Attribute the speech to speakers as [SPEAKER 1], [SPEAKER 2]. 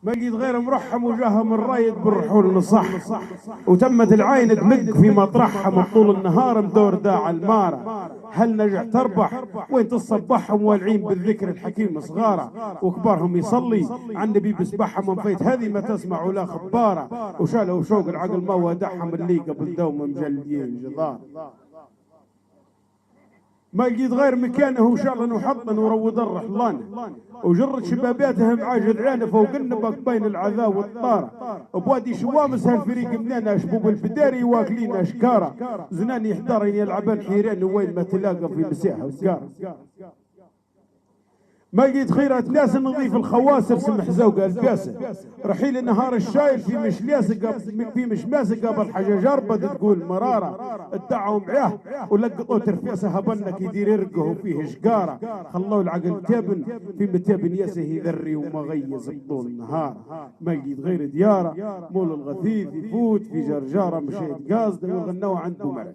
[SPEAKER 1] ما لقيت غير مرحم وجاهم الرايد بالرحول نصح، وتمت العين تمق في مطرحها من طول النهار مدور داع المارة. هل نجح تربح وين تصبحهم والعين بالذكر الحكيم صغارة، وكبارهم يصلي عن النبي بسبحهم من فيت هذه ما تسمع ولا خبارة، وشالوا شوق العقل ما ودعهم اللي قبل دوم مجليين جدار. ما لقيت غير مكانه وشرن وحطن وروض الرحلان، وجرت شباباتهم عاجد عينه فوق النبق بين العذا والطارة. بوادي شوامس هالفريق مننا شبوب الفداري واكلين اشكاره، زنان يحضرين يلعبن حيران وين ما تلاقى في مساحه وقاره. ما لقيت خيرة ناس نظيف الخواسر سمح زوقة الباسة، رحيل النهار الشايل في مش لاسق في مش ماسق قبل حاجة جربة تقول مرارة. ادعوا معاه ولقطوا ترفيسه هبنك يدير يرقه فيه شقارة، خلوا العقل تابن في متابن ياسه يذري ومغيز بطول النهار. ما لقيت غير ديارة مول الغثيث يفوت في جرجارة مشيت قاصدة وغنوا عنده مرق.